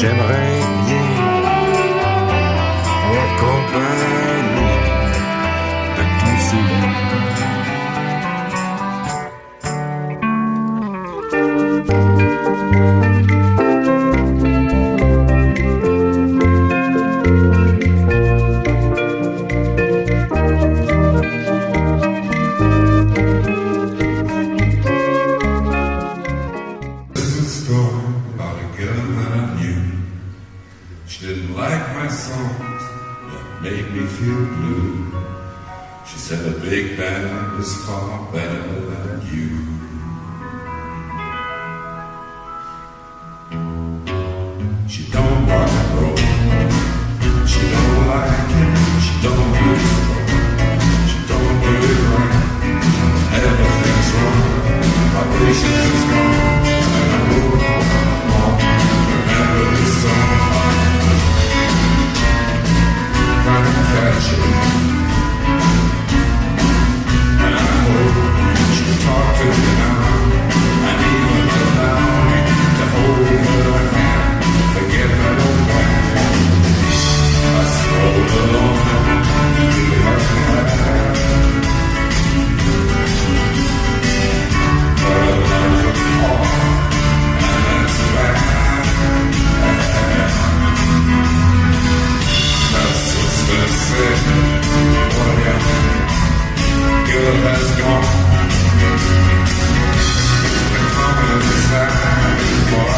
j'aimerais bien en compagnie de ton sourire. Made me feel blue. She said a big band is far better than you. She don't rock and roll. She don't like it. She don't do it slow. She don't do it right. Everything's wrong. My patience is gone. And I won't remember this song. Trying to catch it, and I hope she'll talk to me now, and even allow me to hold her hand, forget that old plan. I stroll along through her path, but I look off, and that's bad. Sister said, oh yeah, girl has gone. The comment inside, boy,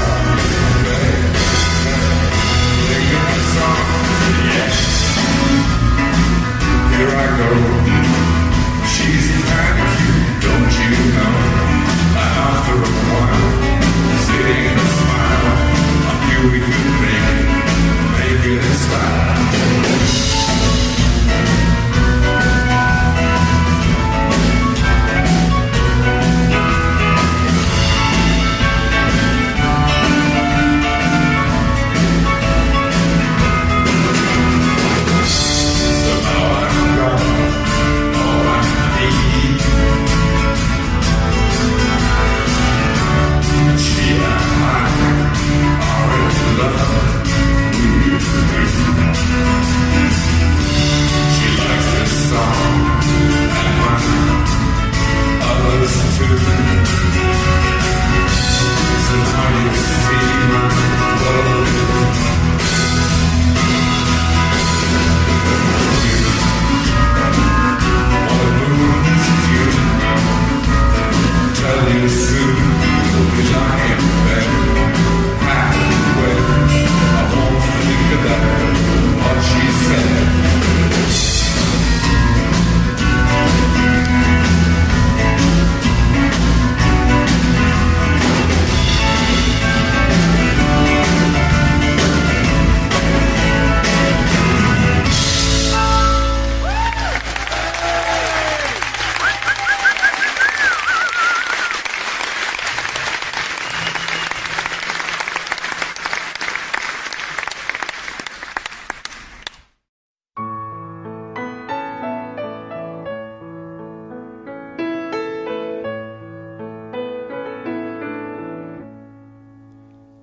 they got the song, yeah. Here I go, she's kind of cute, don't you know? And after a while, sitting and a smile, I knew we could make it in style.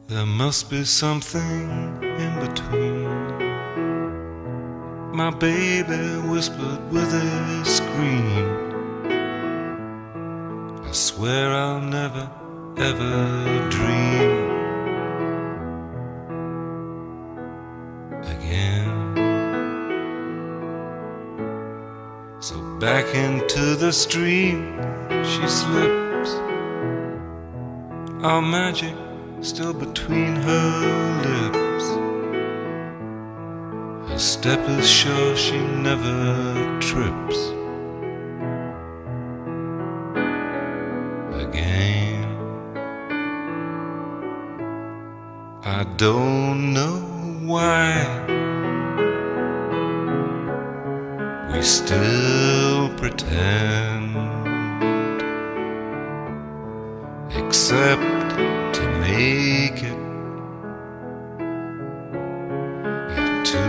There must be something in between, my baby whispered with a scream. I swear I'll never, ever dream again. So back into the stream she slips, our magic still between her lips. Her step is sure she never trips again. I don't know why we still pretend, except to make it to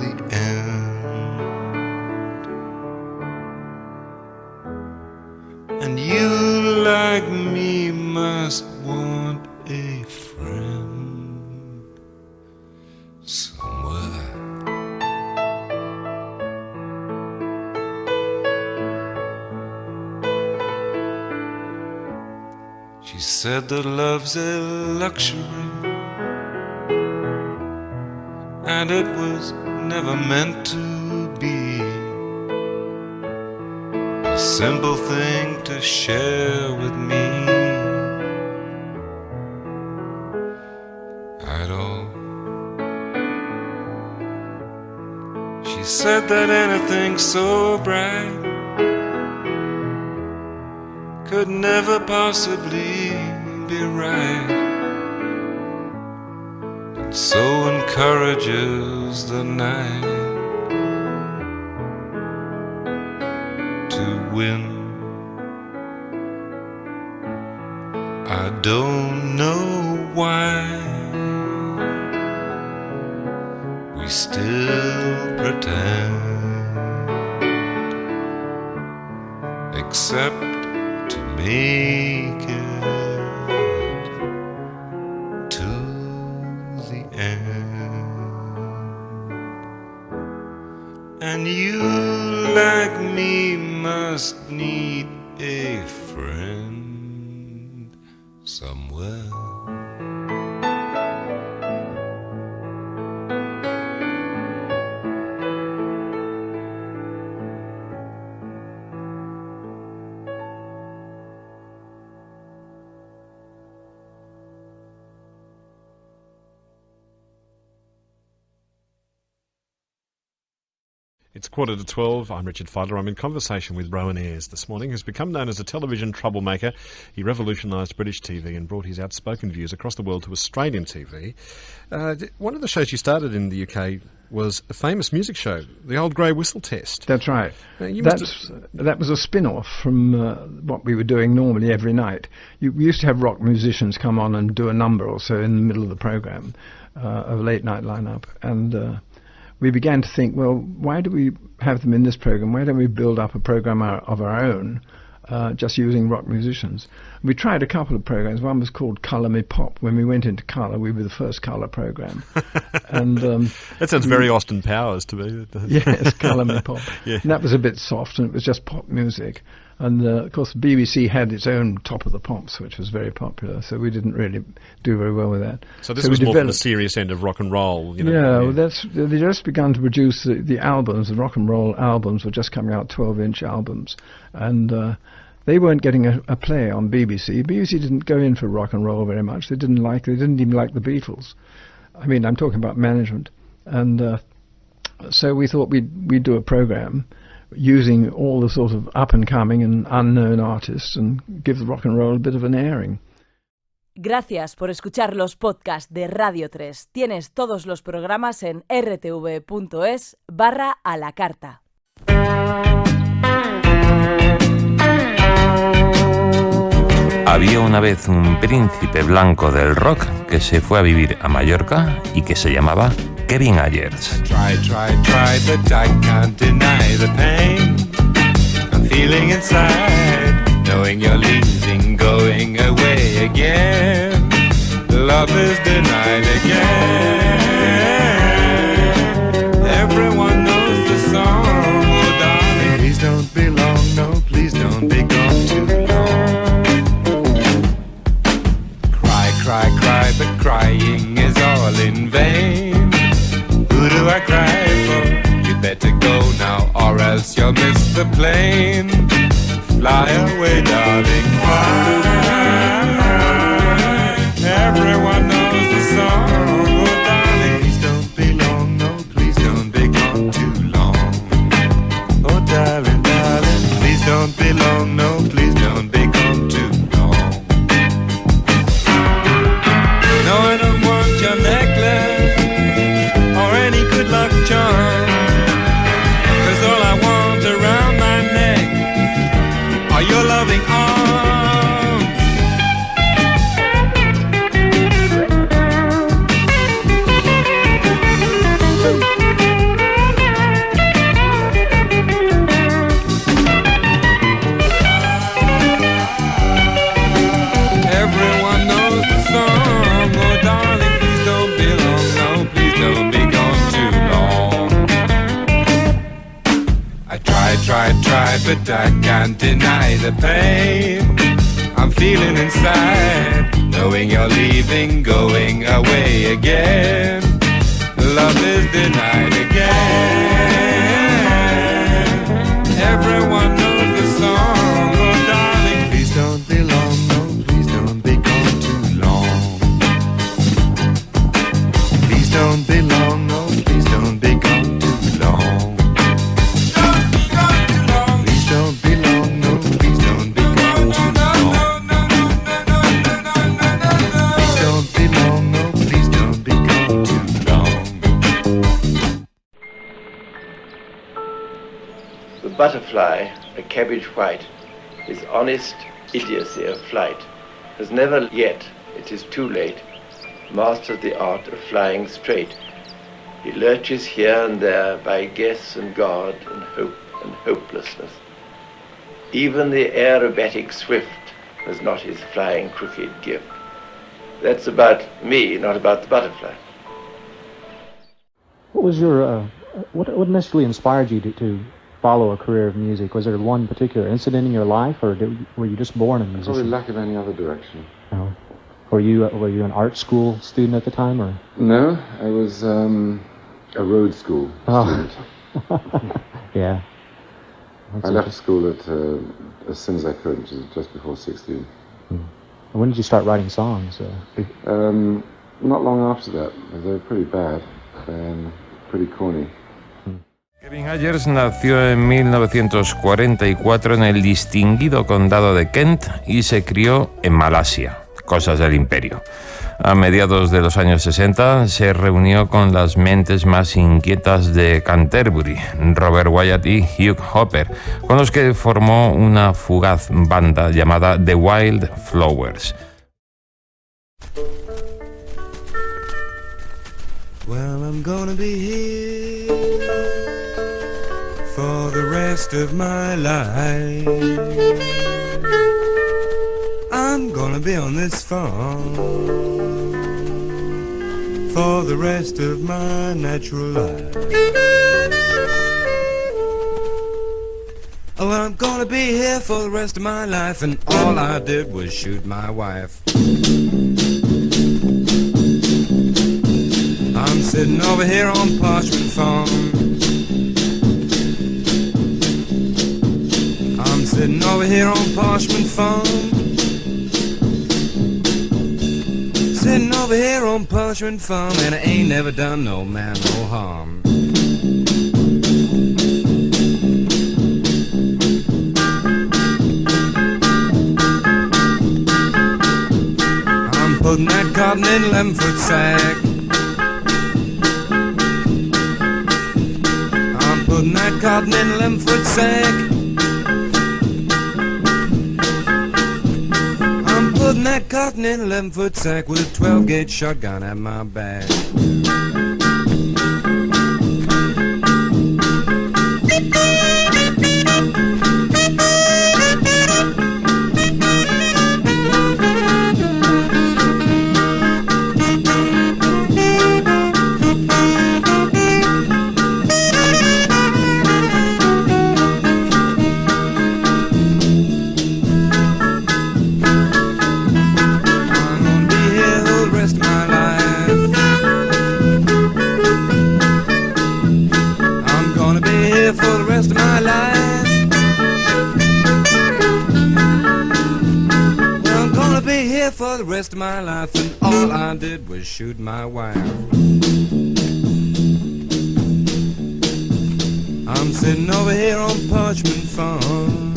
the end. And you, like me, must want a friend. said that love's a luxury, and it was never meant to be a simple thing to share with me at all. She said that anything so bright could never possibly be right, and so encourages the night to win. I don't know why we still pretend, except to make it to the end. And you, like me, must need a friend somewhere. It's 11:45. I'm Richard Fidler. I'm in conversation with Rowan Ayers this morning, who's become known as a television troublemaker. He revolutionised British TV and brought his outspoken views across the world to Australian TV. One of the shows you started in the UK was a famous music show, the Old Grey Whistle Test. That's right. That was a spin-off from what we were doing normally every night. We used to have rock musicians come on and do a number or so in the middle of the programme, a late-night lineup, and we began to think, well, why do we have them in this program? Why don't we build up a program of our own, just using rock musicians? We tried a couple of programs. One was called Colour Me Pop. When we went into colour, we were the first colour program. And that sounds very Austin Powers to me. Yes, Colour Me Pop. Yeah. And that was a bit soft, and it was just pop music. And, of course, the BBC had its own Top of the Pops, which was very popular, so we didn't really do very well with that. So this was more from the serious end of rock and roll, you know? Yeah, well, they just begun to produce the albums. The rock and roll albums were just coming out, 12-inch albums. And they weren't getting a play on BBC. BBC didn't go in for rock and roll very much. They didn't even like the Beatles. I mean, I'm talking about management. And so we thought we'd do a program using all the sort of up-and-coming and unknown artists and give the rock and roll a bit of an airing. Gracias por escuchar los podcasts de Radio 3. Tienes todos los programas en rtv.es/a la carta. Había una vez un príncipe blanco del rock que se fue a vivir a Mallorca y que se llamaba Kevin Ayers. Try, but I can't deny the pain I'm feeling inside, knowing you're leaving, going away again. Love is denied again. Everyone knows the song, oh darling, please don't be long, no, please don't be gone too long. Cry, but crying is all in vain. Who do I cry for? You better go now, or else you'll miss the plane. Fly away, darling, fly. Everyone knows the song, oh darling, please don't be long, no, please don't be gone too long. Oh darling, please don't be long, no, please don't be gone too long. No, I don't want your necklace or any good luck charm, 'cause all I want around my neck are your loving arms. Everyone knows the song, oh darling, please don't be long, no, please don't be gone too long. I try, but I can't deny the pain I'm feeling inside, knowing you're leaving, going away again. Love is denied again. Everyone knows the song, oh darling, please don't be long, no, please don't be gone too long. Please don't be long, no, please don't be gone too long. Please don't be long, no, please don't be gone too long. Please don't be long, no, please don't be gone too long. The butterfly, a cabbage white, his honest idiocy of flight, has never yet, it is too late, mastered the art of flying straight. He lurches here and there by guess and God and hope and hopelessness. Even the aerobatic swift has not his flying crooked gift. That's about me, not about the butterfly. What was your, what initially inspired you to follow a career of music? Was there one particular incident in your life, or were you just born a musician? Probably lack of any other direction. No. Were you an art school student at the time, or? No, I was a road school student. Yeah. I left school at as soon as I could, which is just before 16. When did you start writing songs? Not long after that. They were pretty bad and pretty corny. Kevin Ayers nació en 1944 en el distinguido condado de Kent y se crió en Malasia, cosas del imperio. A mediados de los años 60 se reunió con las mentes más inquietas de Canterbury, Robert Wyatt y Hugh Hopper, con los que formó una fugaz banda llamada The Wild Flowers. Well, I'm gonna be here for the rest of my life. I'm gonna be on this farm for the rest of my natural life. Oh, I'm gonna be here for the rest of my life, and all I did was shoot my wife. I'm sitting over here on Parchment Farm. I'm sitting over here on Parchment Farm. Sitting over here on Parchment Farm, and I ain't never done no man no harm. I'm putting that cotton in 11-foot sack. I'm putting that cotton in 11-foot sack. Putting that cotton in a 11-foot sack with a 12-gauge shotgun at my back. For the rest of my life, and all I did was shoot my wife. I'm sitting over here on Parchment Farm.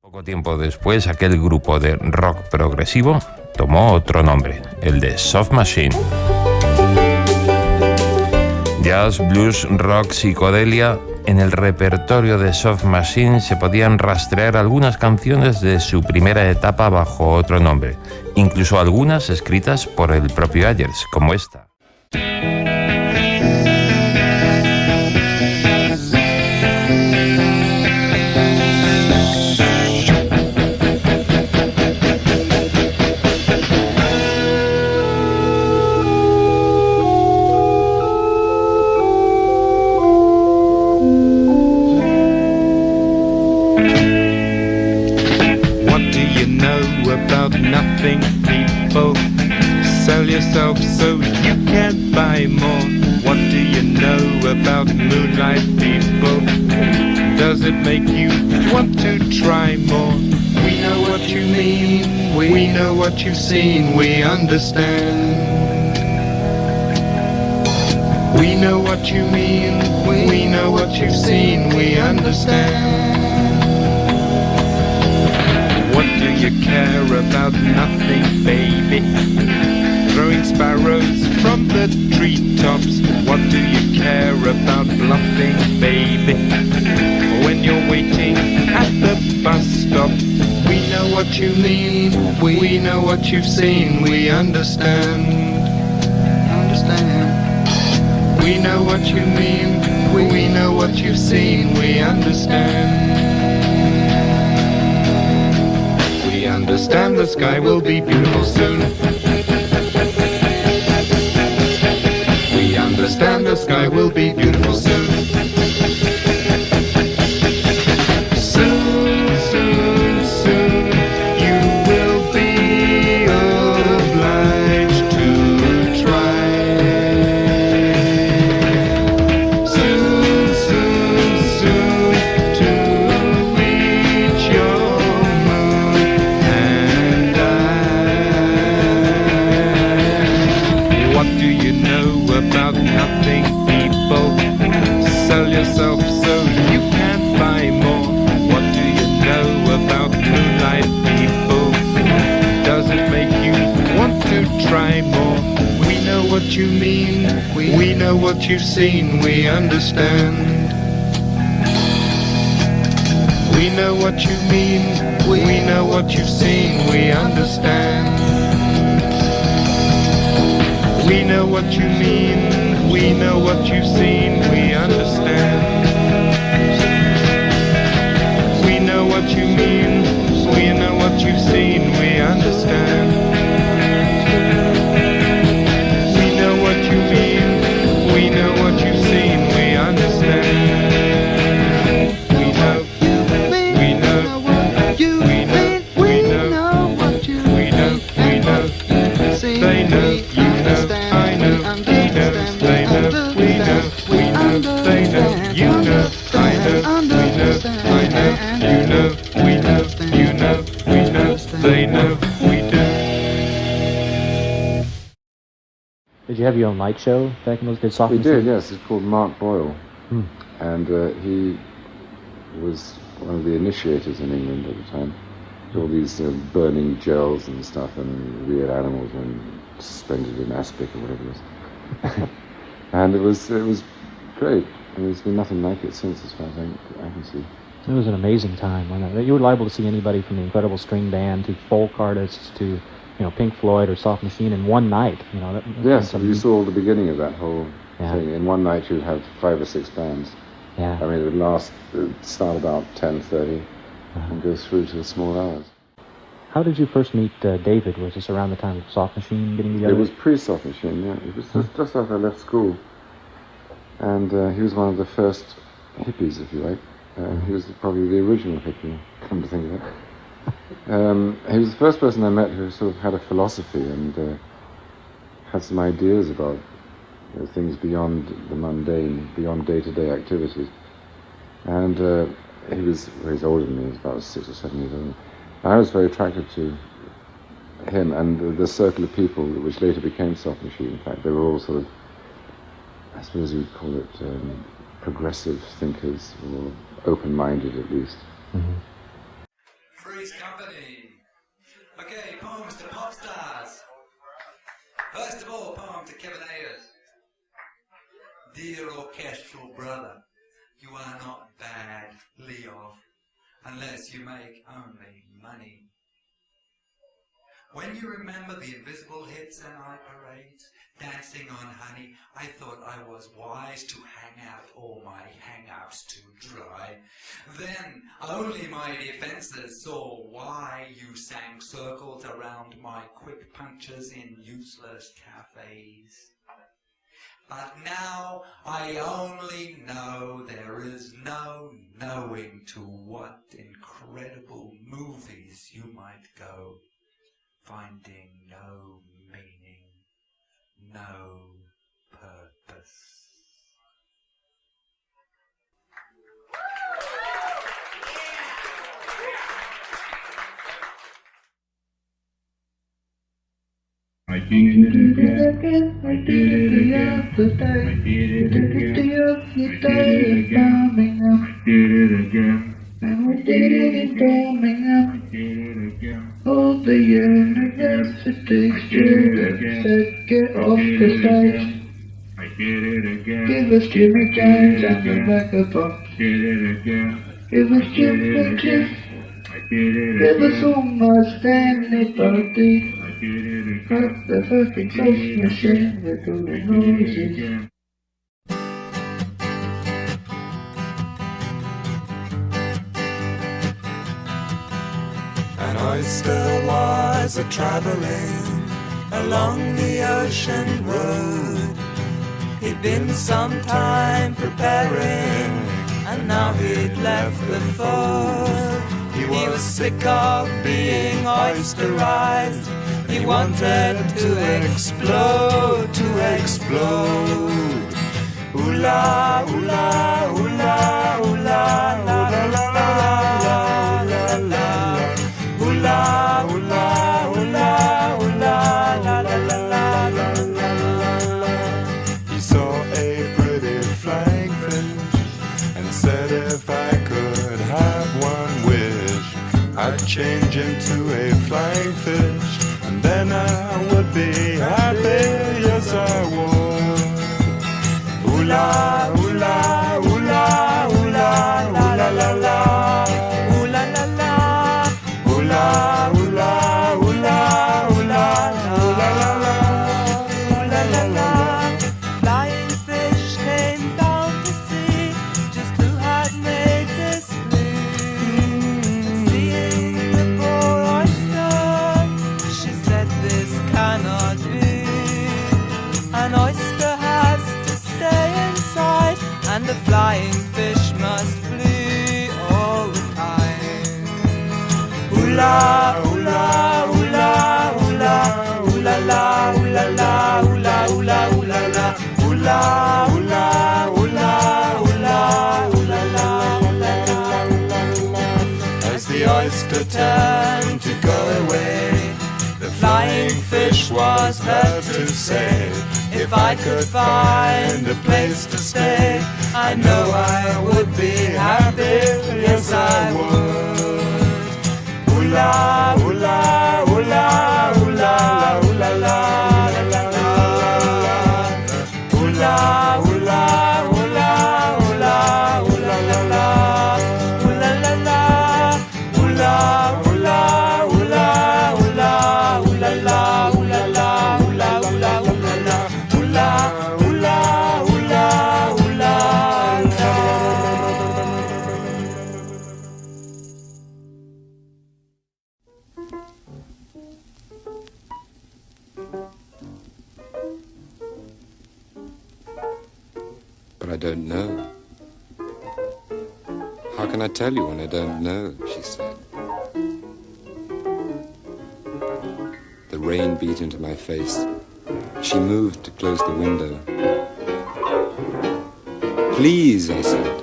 Poco tiempo después, aquel grupo de rock progresivo tomó otro nombre, el de Soft Machine. Jazz, blues, rock, psicodelia. En el repertorio de Soft Machine se podían rastrear algunas canciones de su primera etapa bajo otro nombre, incluso algunas escritas por el propio Ayers, como esta. about nothing, people? Sell yourself so you can buy more. What do you know about Moonlight People? Does it make you want to try more? We know what you mean, we know what you've seen, we understand. We know what you mean, we know what you've seen, we understand. What do you care about nothing, baby? Throwing sparrows from the treetops. What do you care about bluffing, baby? When you're waiting at the bus stop. We know what you mean, we know what you've seen, we understand. We know what you mean, we know what you've seen, we understand. We understand the sky will be beautiful soon. We understand the sky will be beautiful soon. Soon, soon, soon, you will be obliged to try. Soon, soon, soon, to reach your moon and I. What do you know about nothing, people? Sell yourself so you can buy more. What do you know about Moonlight People? Does it make you want to try more? We know what you mean, we know what you've seen, we understand. We know what you mean, we know what you've seen, we understand. We know what you mean, we know what you've seen, we understand. We know what you mean, we know what you've seen, we understand. We know what you mean, we know what you've seen, we understand. We know, we know, we know, we know, we know, we know, they know, you know, I know, he knows, they know, we know, they know, you know, I know, we know, I know, you know, we know, you know, we know, they know, we do. Did you have your own light show back in those days? We did, yes. It's called Mark Boyle. And he was one of the initiators in England at the time. All these burning gels and stuff and weird animals and suspended in aspic or whatever it was. And it was great. And there's been nothing like it since, as far as I can see. It was an amazing time. You were liable to see anybody from the Incredible String Band to folk artists to Pink Floyd or Soft Machine in one night. Yes, you saw the beginning of that whole thing. In one night you'd have 5 or 6 bands. Yeah. I mean, it would start about 10:30 and go through to the small hours. How did you first meet David? Was this around the time of Soft Machine getting together? It was pre-Soft Machine, yeah. It was just after I left school. And he was one of the first hippies, if you like. He was probably the original hippie, come to think of it. He was the first person I met who sort of had a philosophy and had some ideas about things beyond the mundane, beyond day-to-day activities. And he's older than me, he was about 6 or 7 years old. I was very attracted to him and the circle of people which later became Soft Machine. In fact, they were all sort of, I suppose you would call it progressive thinkers, or open-minded at least. Freeze Company. Okay, poems to pop stars. First of all, poem to Kevin Ayers. Dear orchestral brother, you are not badly off unless you make only money. When you remember the invisible hits and high parades, dancing on honey, I thought I was wise to hang out all my hang-ups to dry. Then only my defences saw why you sang circles around my quick punches in useless cafes. But now I only know there is no knowing to what incredible movies you might go, finding no meaning, no purpose. I did it again, I did it again, I did it again, I did it again, and we did it in Birmingham, I did it again, all the university students said get off the stage, I did it again, give us Jimmy James and the megaphone, did it again, give us Jimmy James, I did it again, give us almost anybody. Cut the fucking close machine with all the noises. An oyster was a-travelling along the ocean road. He'd been some time preparing, and now he'd left the fold. He was sick of being oysterized. He wanted to explode, Ooh la, ooh la, ooh la, ooh la, la la la la la la. Ooh la, ooh la, ooh la, ooh la, la la la la la. He saw a pretty flying fish and said, if I could have one wish, I'd change into a flying fish. And then I would be happy, yes I would. Ooh la, ooh la, ooh la, ooh la, la la la la. Ooh la la la. Ooh la, ooh la, ooh la, ooh la, ooh la la la. Ooh la la la. Flying fish came down to see just who had made this blue. Seeing the poor oyster, she said this cannot be. An oyster has to stay inside, and the flying fish must flee all the time. Ooh la, ooh la, ooh la, ooh la, ooh la la, ooh la la, ooh la, ooh la, ooh la la, ooh la, ooh la, ooh la, ooh la, ooh la la, ooh la la. As the oyster turned to go away, the flying fish was heard to say, if I could find a place to stay, I know I would be happy, yes I would. Ooh la, ooh la, ooh la, ooh la, ooh la la, la la la. Ooh la, ooh la, ooh la, ooh la, ooh la la la. Ooh la la la. Ooh la, ooh la, ooh la, ooh la, ooh la la, ooh la la, ooh la, ooh la, ooh la la. Ooh la, ooh la, ooh la, ooh la, la. But I don't know. How can I tell you when I don't know, she said. The rain beat into my face. She moved to close the window. Please, I said.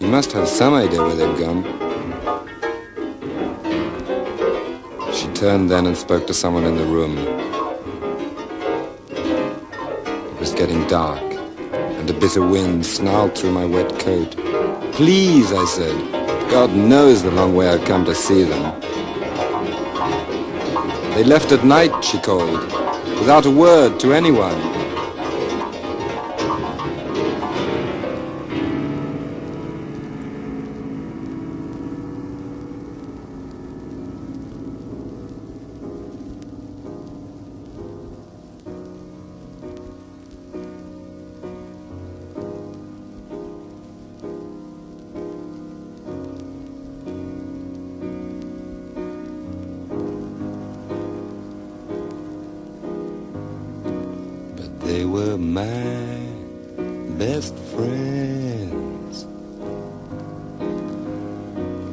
You must have some idea where they've gone. She turned then and spoke to someone in the room. It was getting dark, and a bitter wind snarled through my wet coat. Please, I said. God knows the long way I'd come to see them. They left at night, she called, without a word to anyone. They were my best friends,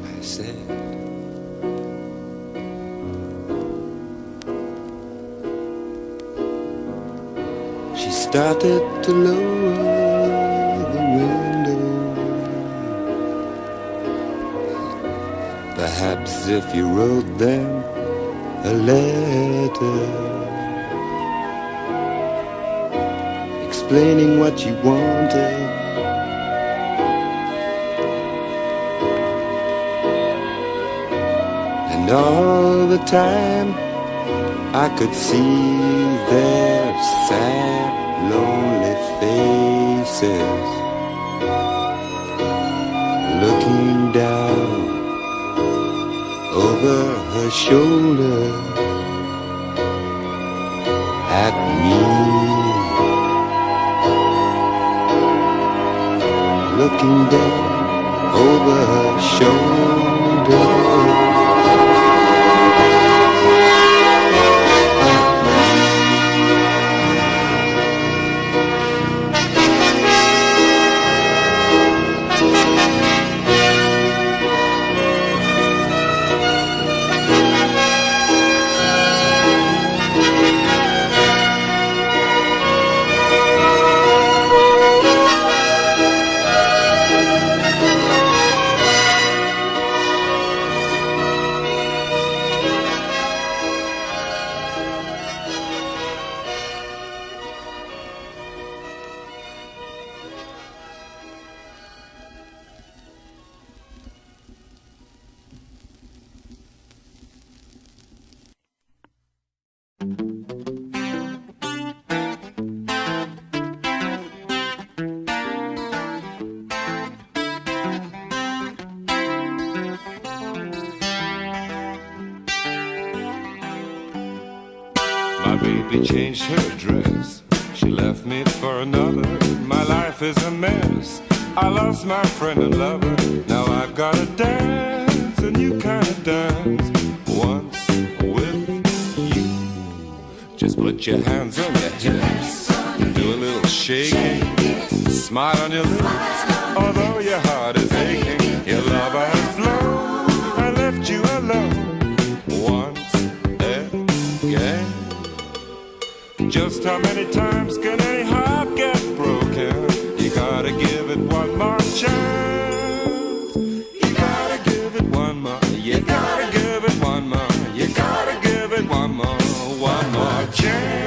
I said. started to lower the window. Perhaps if you wrote them a letter explaining what you wanted, and all the time I could see their sad, lonely faces looking down over her shoulder at me, looking down over her shoulder. My baby changed her dress. She left me for another. My life is a mess. I lost my friend and lover. Now I've got to dance a new kind of dance. Once with you. Just put your hands on your hips. Do a little shaking. Smile on your lips. Although your heart is aching, your lover has flown. I left you alone. Once again. Just how many times can any heart get broken? You gotta give it one more chance. You gotta give it one more. You gotta give it one more. You gotta give it one more chance.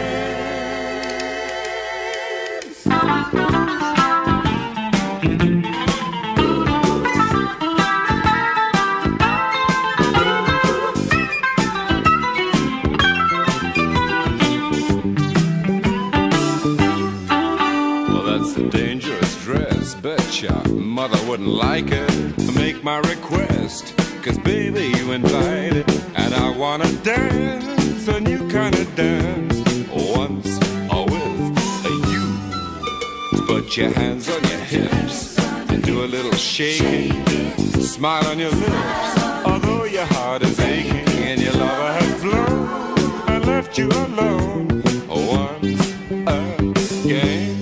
Betcha, mother wouldn't like it. Make my request, 'cause baby you invited, and I wanna dance a new kind of dance. Once with you. Put your hands on your hips and do a little shaking. Smile on your lips, although your heart is aching and your lover has flown and left you alone. Once again.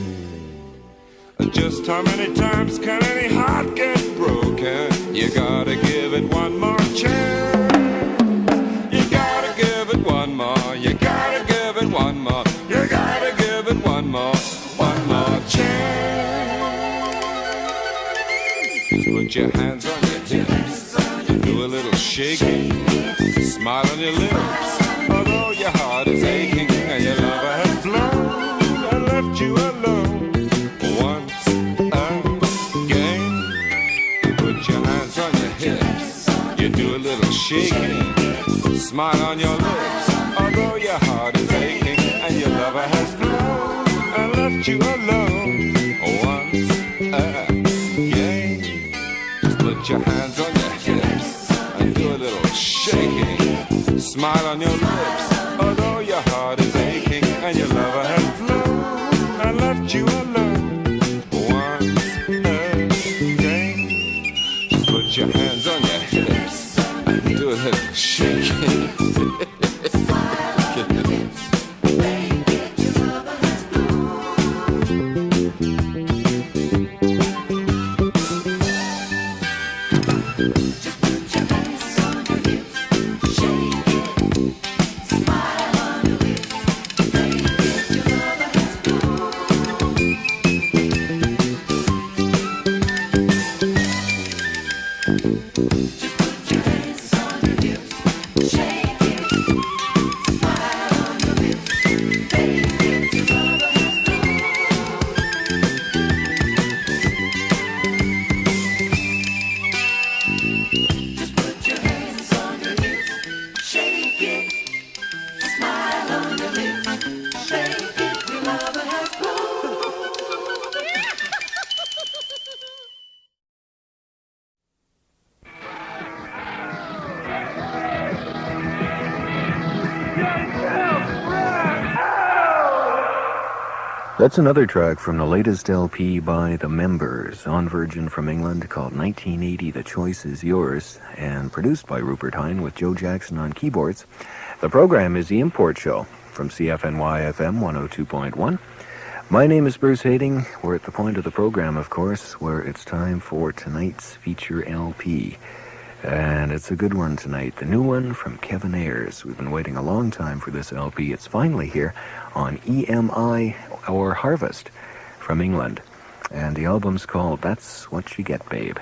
Just how many times can any heart get broken? You gotta give it one more chance. You gotta give it one more. You gotta give it one more. You gotta give it one more chance. Just put your hands on your hips. Do a little shaking. Smile on your lips. Although your heart is aching and your lover has flown and left you alone. You do a little shaking, smile on your lips, although your heart is aching and your lover has flown and left you alone. Once again, just put your hands on your hips and do a little shaking, smile on your lips, although your heart is aching and your lover has flown and left you alone. Once again, just put your hands on your hips. Do a little shaking. That's another track from the latest LP by The Members, on Virgin from England, called 1980, The Choice Is Yours, and produced by Rupert Hine with Joe Jackson on keyboards. The program is The Import Show from CFNY FM 102.1. My name is Bruce Hading. We're at the point of the program, of course, where it's time for tonight's feature LP. And it's a good one tonight, the new one from Kevin Ayers. We've been waiting a long time for this LP. It's finally here on EMI or Harvest from England. And the album's called That's What You Get, Babe.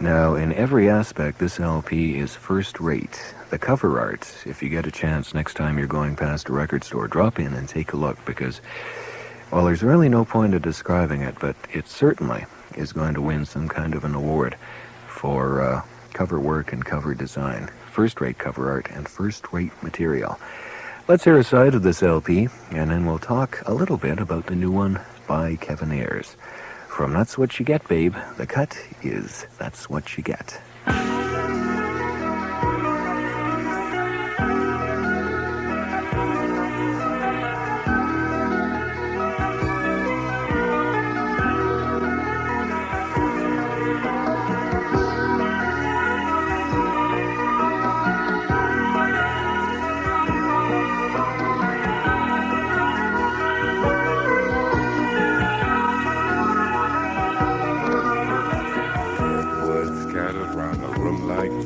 Now, in every aspect, this LP is first rate. The cover art, if you get a chance next time you're going past a record store, drop in and take a look, because, well, there's really no point of describing it, but it certainly is going to win some kind of an award for cover work and cover design. First-rate cover art and first-rate material. Let's hear a side of this LP, and then we'll talk a little bit about the new one by Kevin Ayers. From That's What You Get, Babe, the cut is That's What You Get.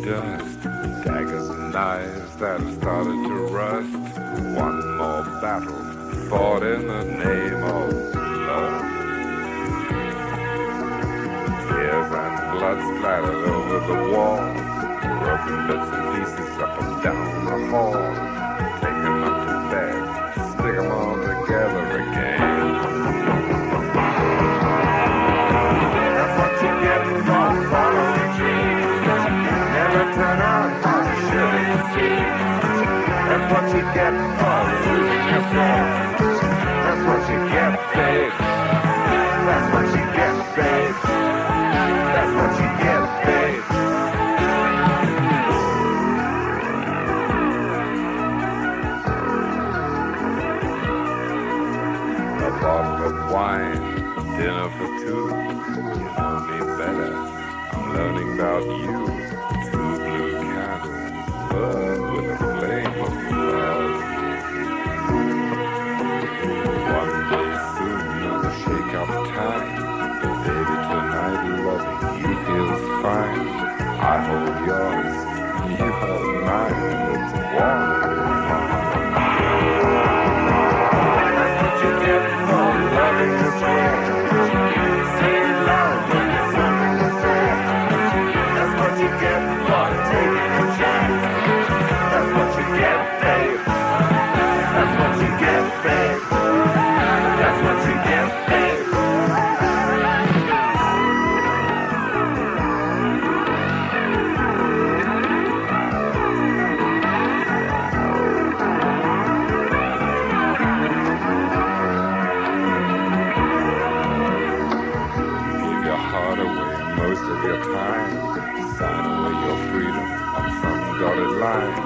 Dust, daggers and knives that have started to rust. One more battle fought in the name of love. Tears and blood splattered over the wall, broken bits and pieces up and down the hall. Take 'em up to bed, stick 'em all together again. That's what you get for following dreams. Turn out how you should see. That's what you get for losing yourself. That's what you get, babe. That's what you get, babe. That's what you get, babe. A bottle of wine, dinner for two. You know me better. I'm learning about you. Burn with a flame of love. One day soon it'll shake up time. Baby, tonight loving you feels fine. I hold yours, you hold mine. It's warm. That's what you get for loving the same. Say it loud when there's something to say. That's what you get for taking a chance. That's what you get, babe. That's what you get, babe. That's what you get, babe. Give your heart away most of your time. Sign away your freedom on some dotted line.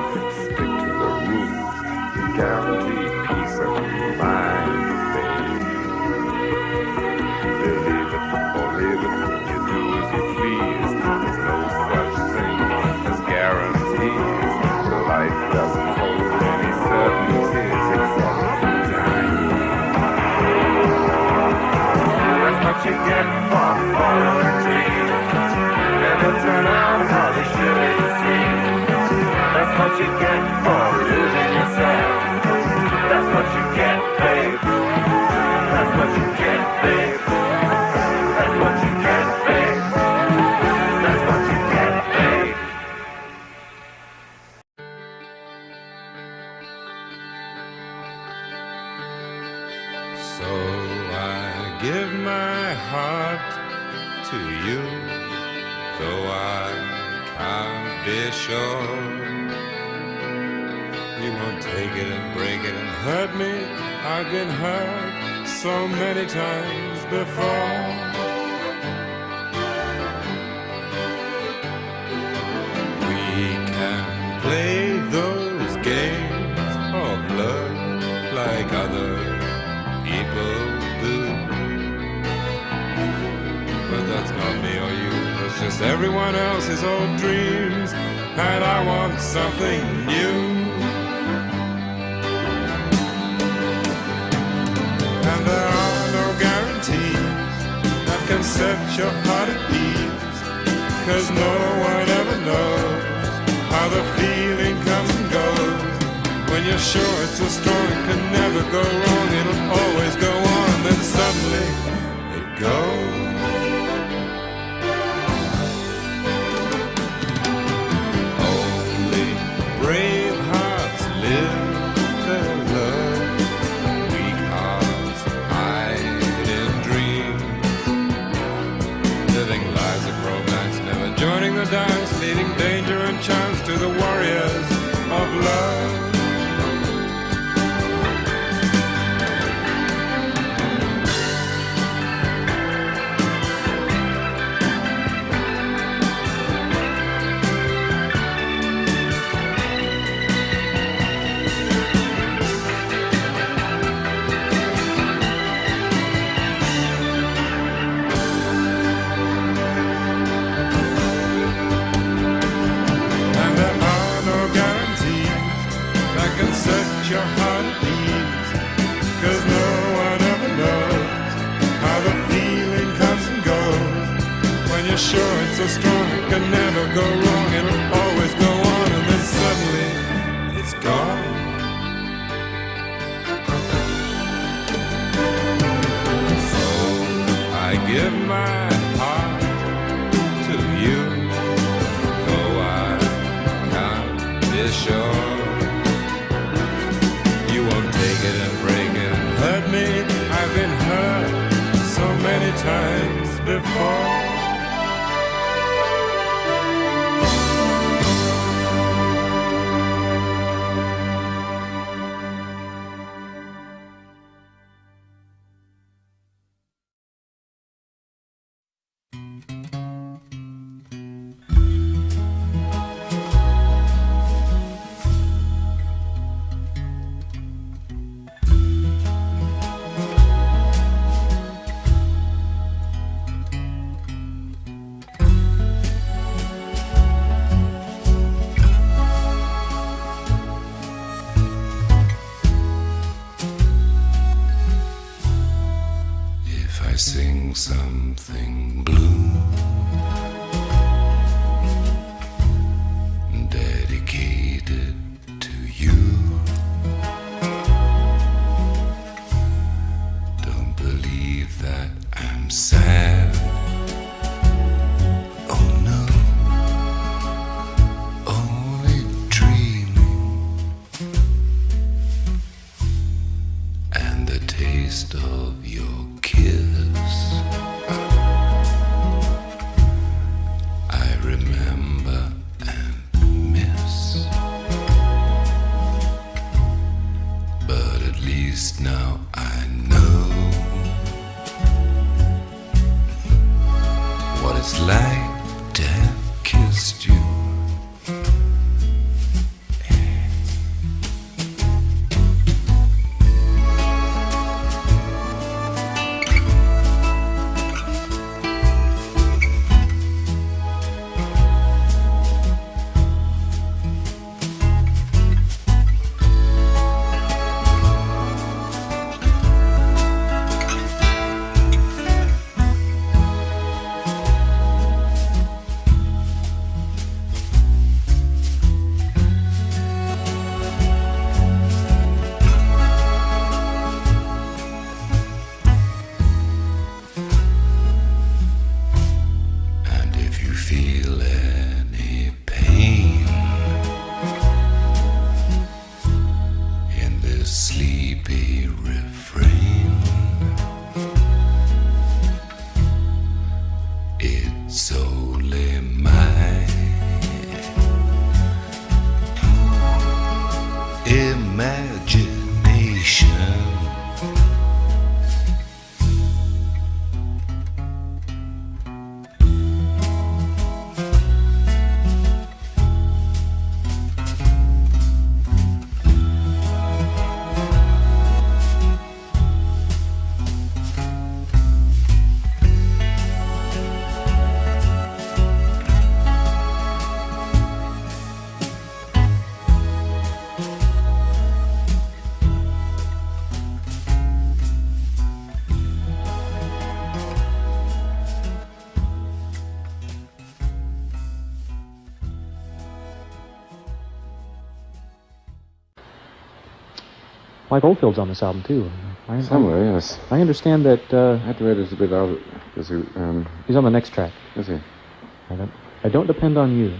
Stick to the rules. Guarantee peace of mind, babe. Believe it or leave it. You do as you please. There's no such thing as guarantees. Life doesn't hold any certainties except time. That's what you get for following dreams. Never turn out how they should seem. That's what you get for losing yourself. That's what you get, babe. That's what you get, babe. That's what you get, babe. That's what you get, babe. So I give my heart to you, though I can't be sure. You won't take it and break it and hurt me. I've been hurt so many times before. We can play those games of love like other people do, but that's not me or you. It's just everyone else's old dreams, and I want something new. And there are no guarantees that can set your heart at ease, 'cause no one ever knows how the feeling comes and goes. When you're sure it's so strong, it can never go wrong, it'll always go on, then suddenly it goes. Only brave hearts live their love, weak hearts hide in dreams, living lives of romance, never joining the dance, leaving danger and chance to the warriors of love. Set your heart at ease, 'cause no one ever knows how the feeling comes and goes. When you're sure it's so strong, it can never go wrong, it'll always go on, and then suddenly it's gone. So I give my heart to you, though I can't be sure. Take it and break it and hurt me. I've been hurt so many times before. Sing something blue, dedicated to you. Don't believe that I'm sad. Oh no, only dreaming. And the taste of your kiss, I remember and miss. But at least now I know what it's like to have kissed you. Mike Oldfield's on this album, too. Somewhere, yes. I understand that... I had to edit a bit out because he's on the next track. Is he? I Don't Depend on You.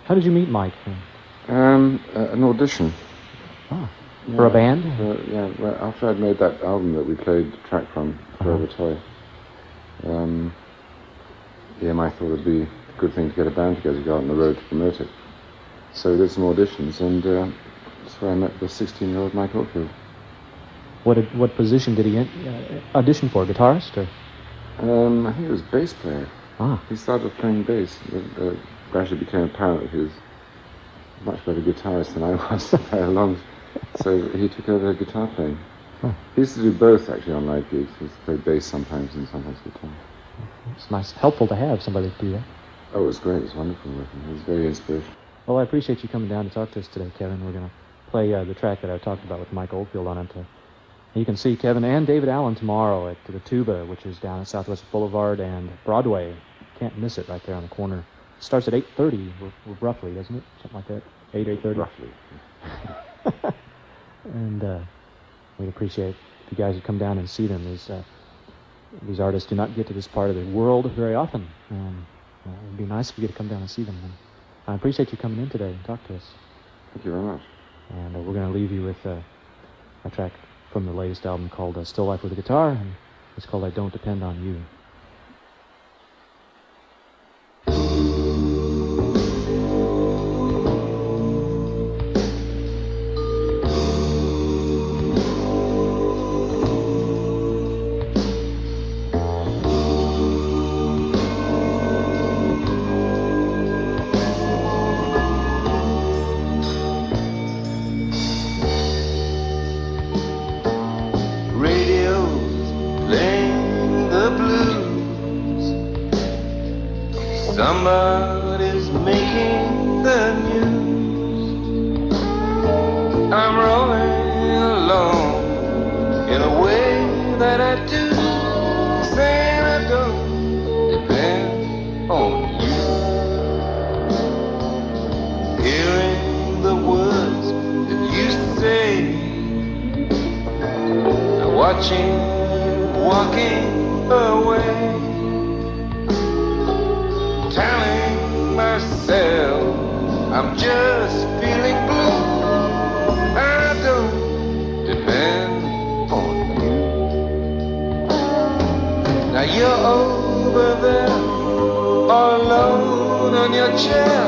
How did you meet Mike? An audition. Ah, for a band? Well, after I'd made that album that we played the track from, Forever Toy, I thought it'd be a good thing to get a band together to go out on the road to promote it. So we did some auditions, and that's where I met the 16-year-old Mike Oldfield. What position did he audition for? Guitarist? Or? I think it was bass player. Ah. He started playing bass. It gradually became apparent that he was a much better guitarist than I was by a long. So he took over guitar playing. Huh. He used to do both, actually, on live gigs. He used to play bass sometimes and sometimes guitar. It's nice, helpful to have somebody to do that. Oh, it was great. It was wonderful working. It was very inspirational. Well, I appreciate you coming down to talk to us today, Kevin. We're going to play the track that I talked about with Mike Oldfield on it. You can see Kevin and David Allen tomorrow at the Tuba, which is down at Southwest Boulevard and Broadway. Can't miss it right there on the corner. It starts at 8:30, roughly, doesn't it? Something like that. 8:30? Roughly. And we'd appreciate if you guys would come down and see them. These artists do not get to this part of the world very often. It would be nice if you could come down and see them. And I appreciate you coming in today and talk to us. Thank you very much. And we're going to leave you with a track from the latest album called Still Life with a Guitar, and it's called I Don't Depend on You. Somebody's making the news. I'm rolling along in a way that I do, saying I don't depend on you. Hearing the words that you say, and watching you walking away. Telling myself I'm just feeling blue. I don't depend on you. Now you're over there, all alone on your chair,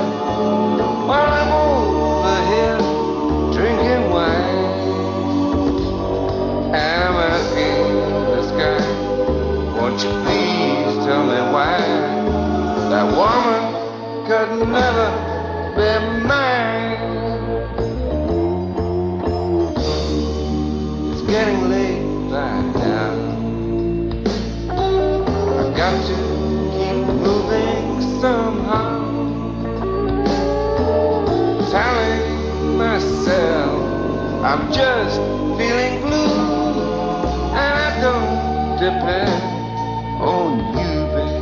while I'm over here drinking wine. And I'm asking the sky, won't you please tell me why that woman could never be mine. It's getting late right now. I've got to keep moving somehow. Telling myself I'm just feeling blue, and I don't depend on you, babe.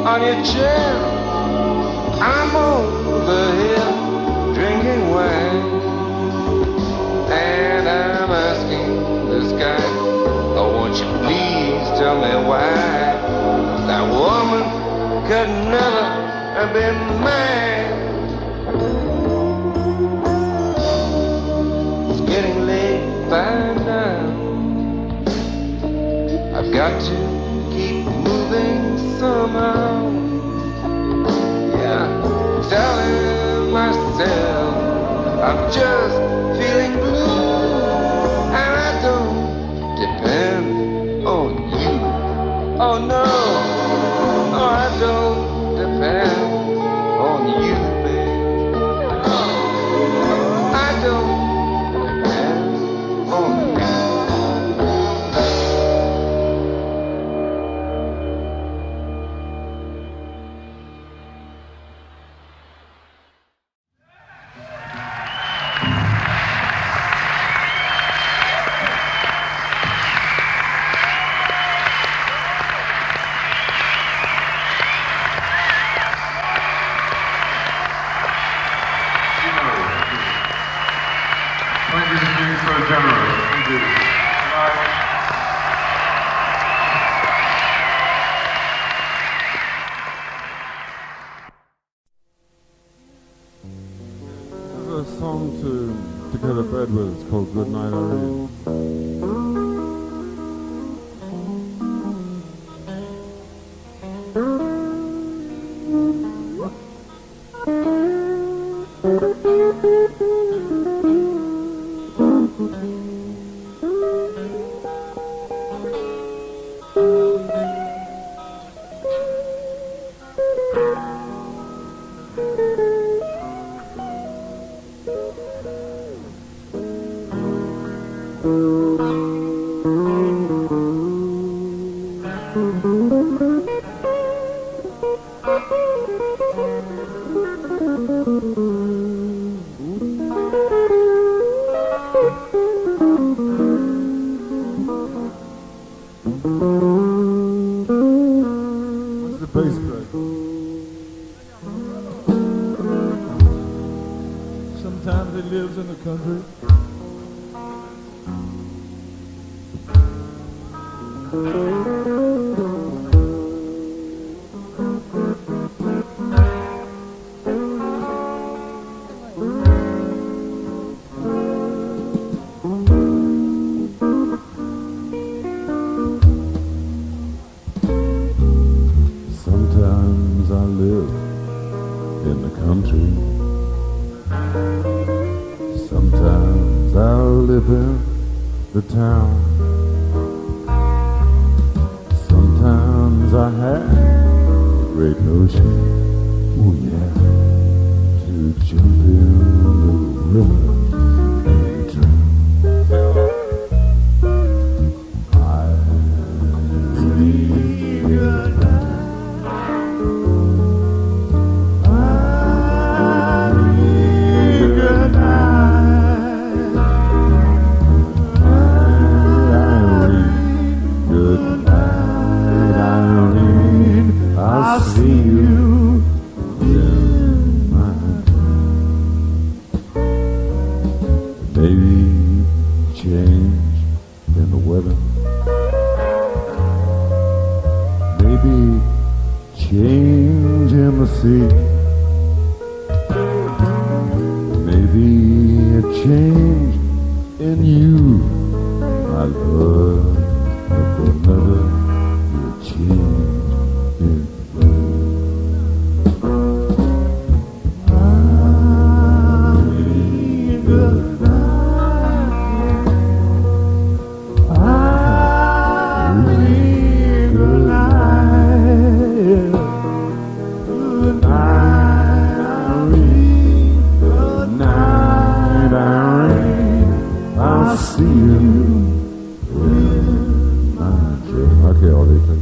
On your chair, I'm over here drinking wine, and I'm asking the sky, oh, won't you please tell me why that woman could never have been mine. It's getting late by now. I've got to keep moving somehow. Telling myself I'm just feeling blue, and I don't depend on you. Oh no, no, I don't depend on you, babe. I don't depend on you. Thank you for being so generous. Thank you. Bye. There's a song to go to bed with. It's called Good Night, Irene. Sometimes he lives in the country. Sometimes I live in the country. Sometimes I live in the town. Sometimes I have a great notion, oh yeah, to jump in the river and drown. I leave your I'll see you in my dream. Maybe change in the weather. Maybe change in the sea. Maybe a change in you, my love. But there'll never be a change in I'll see you in my dream. Okay, I'll leave it.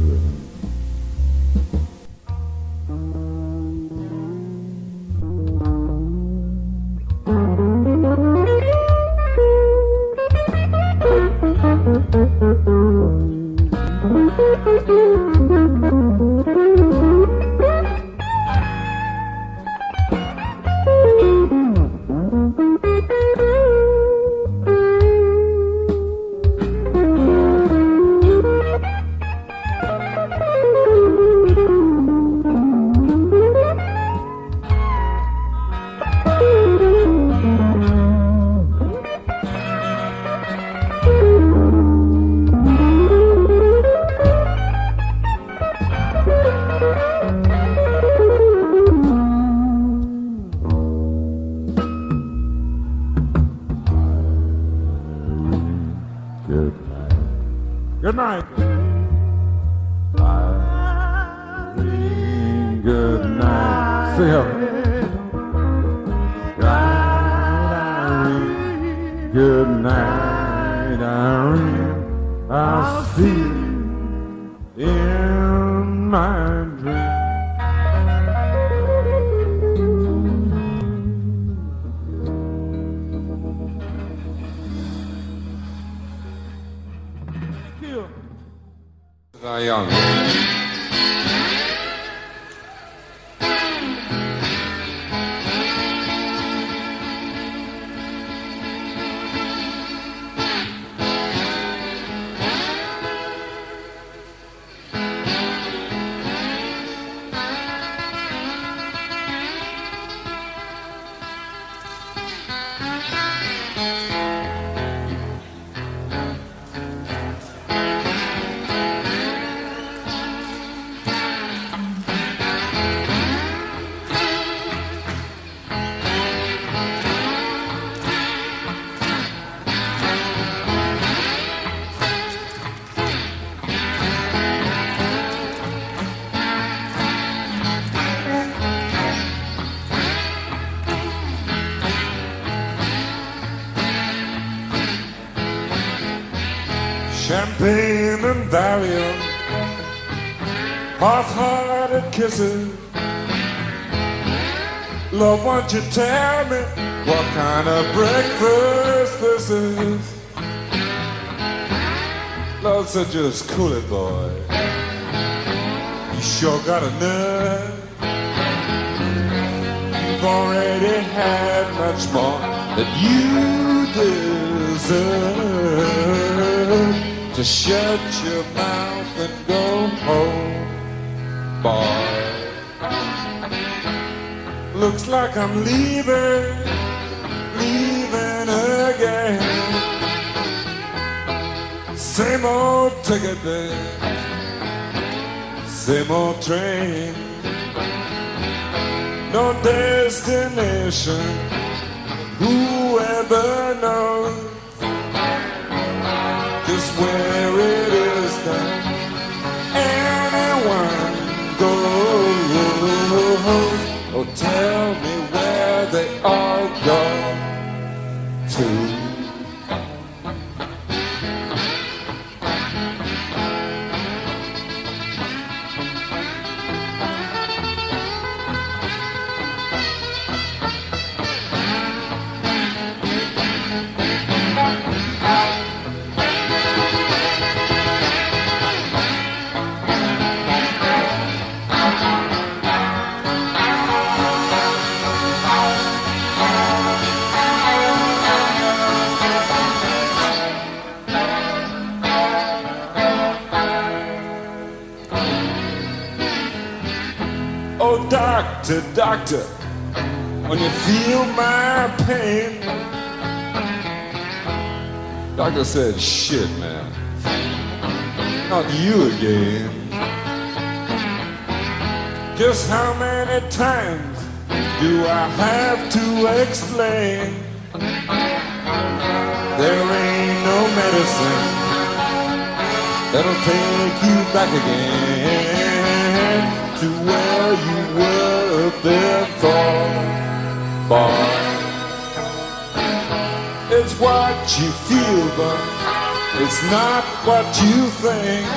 Good night. Irene, good night. Sing it. Irene, good night, Irene. I'll see you in my dream. Young. champagne and Valium, half-hearted kisses. Love, won't you tell me what kind of breakfast this is? Lord said, just cool it, boy. You sure got a nerve. You've already had much more than you deserve. Just shut your mouth and go home, boy. Looks like I'm leaving again. Same old ticket there, same old train. No destination, whoever knows just where it is that anyone goes. Oh, tell me where they all go to. Oh, doctor, doctor, when you feel my pain. Doctor said, shit, man, not you again. Just how many times do I have to explain? There ain't no medicine that'll take you back again to where you were before, boy. It's what you feel, but it's not what you think.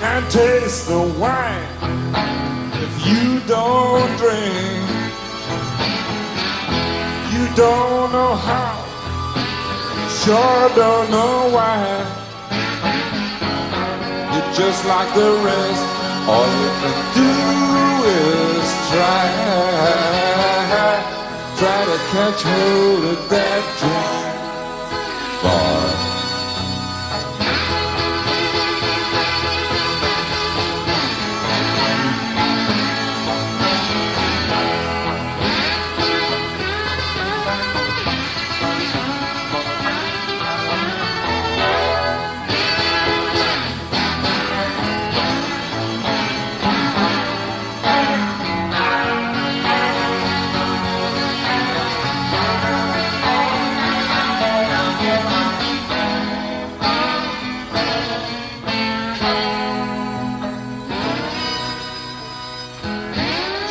Can't taste the wine if you don't drink. You don't know how, sure don't know why. You're just like the rest. All you can do is try to catch hold of that dream, boy.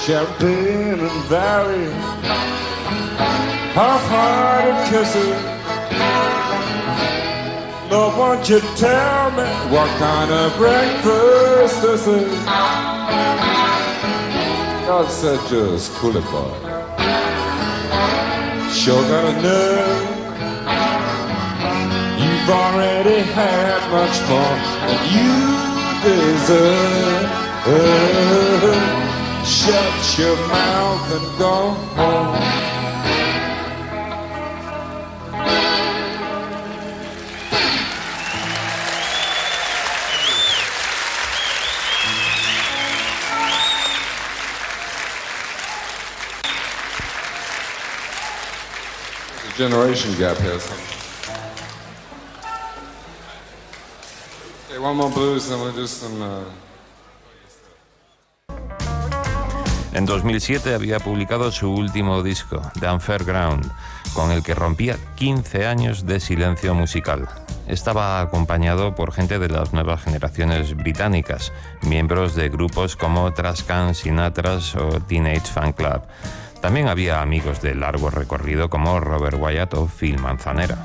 Champagne and Valley, half-hearted kisses. Lord, won't you tell me what kind of breakfast this is? God said, just cool it, boy. Sure got a nerve. You've already had much more than you deserve. Shut your mouth and go home. There's a generation gap here. Okay, one more blues and we'll do some... En 2007 había publicado su último disco, The Unfair Ground, con el que rompía 15 años de silencio musical. Estaba acompañado por gente de las nuevas generaciones británicas, miembros de grupos como Trascan, Sinatras o Teenage Fan Club. También había amigos de largo recorrido como Robert Wyatt o Phil Manzanera.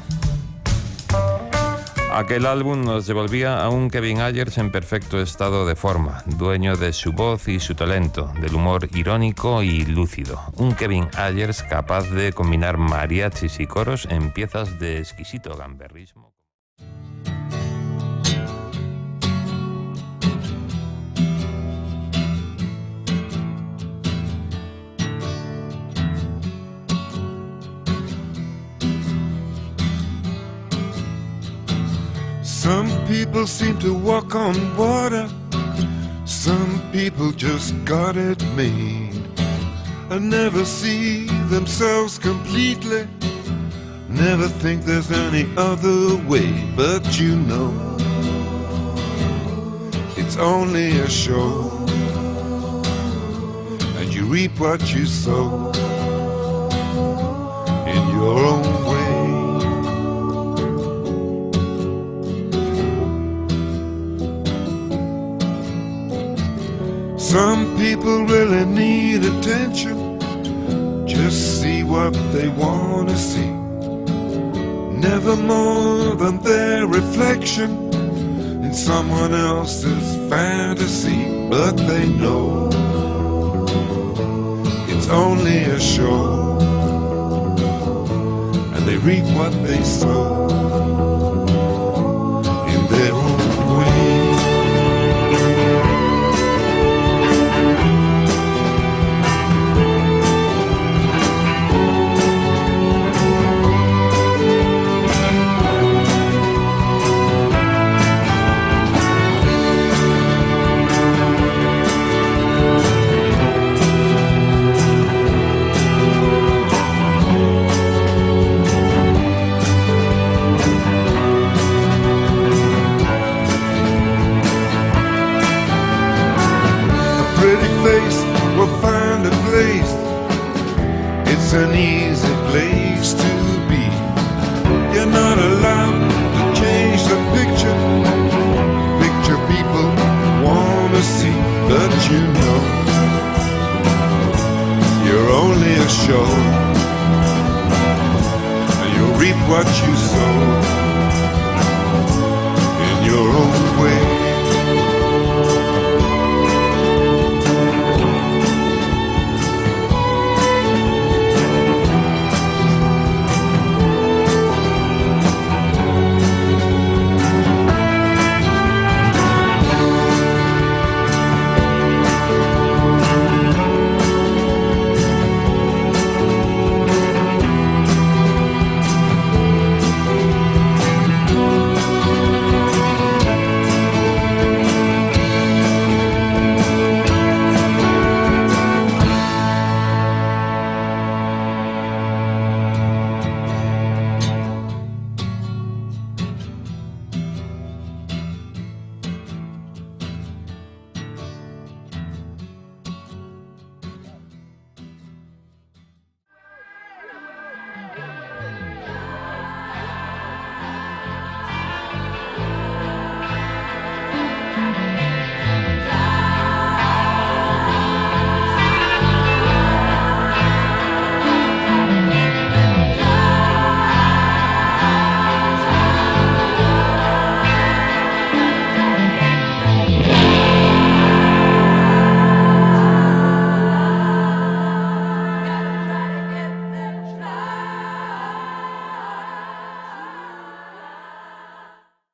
Aquel álbum nos devolvía a un Kevin Ayers en perfecto estado de forma, dueño de su voz y su talento, del humor irónico y lúcido. Un Kevin Ayers capaz de combinar mariachis y coros en piezas de exquisito gamberrismo. Some people seem to walk on water. Some people just got it made and never see themselves completely. Never think there's any other way. But you know, it's only a show, and you reap what you sow in your own way. Some people really need attention, just see what they want to see. Never more than their reflection in someone else's fantasy. But they know it's only a show, and they reap what they sow in their own way. It's an easy place to be. You're not allowed to change the picture. Picture people wanna see, but you know you're only a show, and you'll reap what you sow.